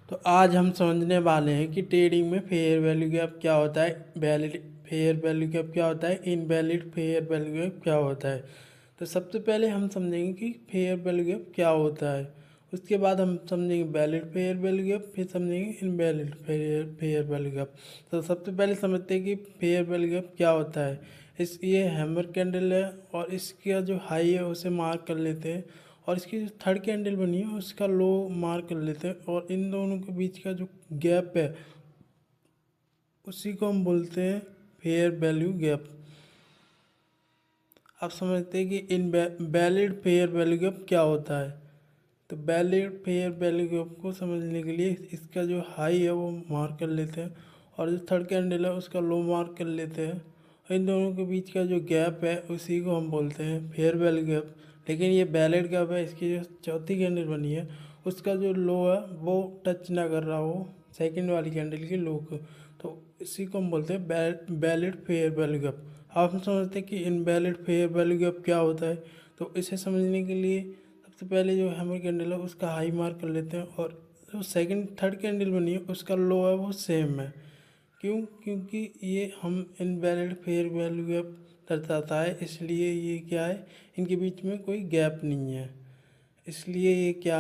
तो आज हम समझने वाले हैं कि ट्रेडिंग में फेयर वैल्यू गैप क्या होता है, वैलिड फेयर वैल्यू गैप क्या होता है, इनवैलिड फेयर वैल्यू गैप क्या होता है। तो सबसे पहले हम समझेंगे कि फेयर वैल्यू गैप क्या होता है। उसके बाद हम समझेंगे वैलिड फेयर वैल्यू गैप, फिर समझेंगे इनवैलिड फेयर वैल्यू गैप। तो सबसे पहले समझते हैं कि फेयर वैल्यू गैप क्या होता है। ये हैमर कैंडल है और इसका जो हाई है उसे मार्क कर लेते हैं, और इसकी जो थर्ड कैंडल बनी है उसका लो मार्क कर लेते हैं, और इन दोनों के बीच का जो गैप है उसी को हम बोलते हैं फेयर वैल्यू गैप। आप समझते हैं कि इन वैलिड फेयर वैल्यू गैप क्या होता है। तो वैलिड फेयर वैल्यू गैप को समझने के लिए इसका जो हाई है वो मार्क कर लेते हैं, और जो थर्ड कैंडल है उसका लो मार्क कर लेते हैं। इन दोनों के बीच का जो गैप है उसी को हम बोलते हैं फेयर वैल्यू गैप। लेकिन ये वैलिड गैप है, इसकी जो चौथी कैंडल बनी है उसका जो लो है वो टच ना कर रहा हो सेकंड वाली कैंडल के लो को, तो इसी को हम बोलते हैं वैलिड फेयर वैल्यू गैप। आप हम समझते हैं कि इनवैलिड फेयर वैल्यू गैप क्या होता है। तो इसे समझने के लिए सबसे पहले जो हैमर कैंडल है उसका हाई मार्क कर लेते हैं, और जो सेकंड थर्ड कैंडल बनी है उसका लो है वो सेम है। क्यों? क्योंकि ये हम इनवैलिड फेयर वैल्यू गैप दर्शाता है, इसलिए ये क्या है, इनके बीच में कोई गैप नहीं है, इसलिए ये क्या